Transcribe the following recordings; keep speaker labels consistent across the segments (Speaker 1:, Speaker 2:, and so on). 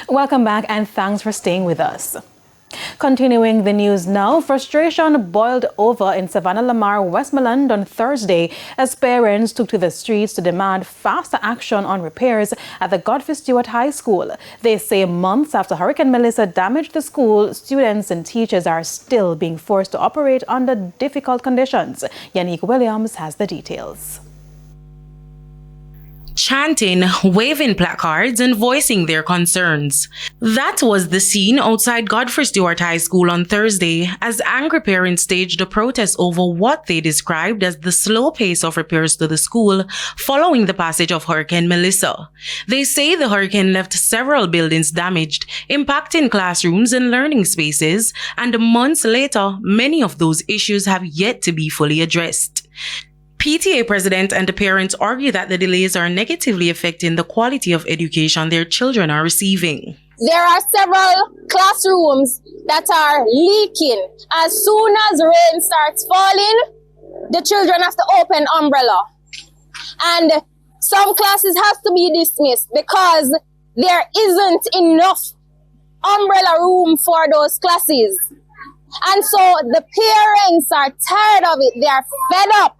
Speaker 1: Welcome back and thanks for staying with us. Continuing the news now, frustration boiled over in Savanna-la-Mar, Westmoreland on Thursday as parents took to the streets to demand faster action on repairs at the Godfrey Stewart High School. They say months after Hurricane Melissa damaged the school, students and teachers are still being forced to operate under difficult conditions. Yannick Williams has the details.
Speaker 2: Chanting, waving placards and voicing their concerns. That was the scene outside Godfrey Stewart High School on Thursday as angry parents staged a protest over what they described as the slow pace of repairs to the school following the passage of Hurricane Melissa. They say the hurricane left several buildings damaged, impacting classrooms and learning spaces, and months later, many of those issues have yet to be fully addressed. PTA president and the parents argue that the delays are negatively affecting the quality of education their children are receiving.
Speaker 3: There are several classrooms that are leaking. As soon as rain starts falling, the children have to open umbrella. And some classes have to be dismissed because there isn't enough umbrella room for those classes. And so the parents are tired of it. They are fed up.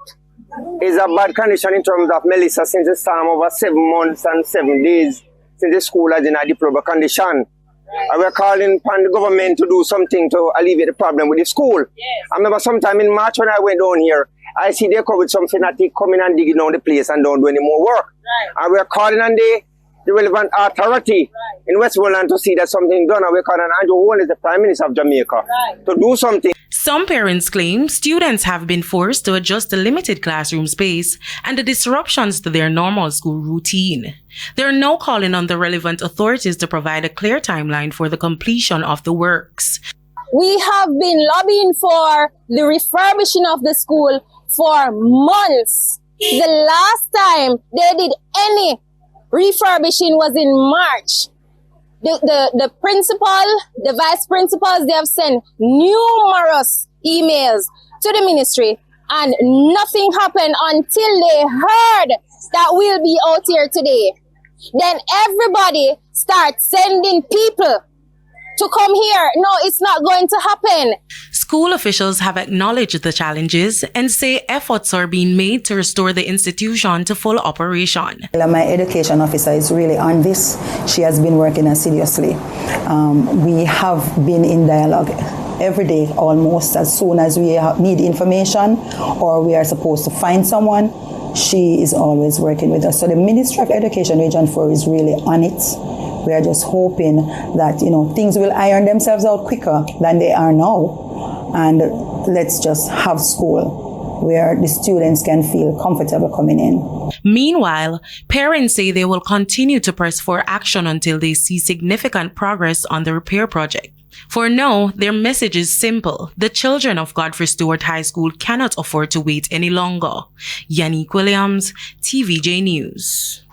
Speaker 4: It's a bad condition in terms of Melissa since the storm over 7 months and 7 days since the school is in a deplorable condition. And we're calling upon the government to do something to alleviate the problem with the school. Yes. I remember sometime in March when I went down here, I see they come with some fanatic coming and digging down the place and don't do any more work. Right. And we're calling on the relevant authority in Westmoreland to see that something done. And we're calling on Andrew Wall as the Prime Minister of Jamaica to do something.
Speaker 2: Some parents claim students have been forced to adjust to limited classroom space and the disruptions to their normal school routine. They are now calling on the relevant authorities to provide a clear timeline for the completion of the works.
Speaker 3: We have been lobbying for the refurbishing of the school for months. The last time they did any refurbishing was in March. The principal, the vice principals, they have sent numerous emails to the ministry and nothing happened until they heard that we'll be out here today. Then everybody starts sending people to come here. No, it's not going to happen.
Speaker 2: School officials have acknowledged the challenges and say efforts are being made to restore the institution to full operation.
Speaker 5: My education officer is really on this. She has been working assiduously. We have been in dialogue every day almost. As soon as we need information or we are supposed to find someone, she is always working with us. So the Ministry of Education Region 4 is really on it. We are just hoping that, things will iron themselves out quicker than they are now. And let's just have school where the students can feel comfortable coming in.
Speaker 2: Meanwhile, parents say they will continue to press for action until they see significant progress on the repair project. For now, their message is simple. The children of Godfrey Stewart High School cannot afford to wait any longer. Yannick Williams, TVJ News.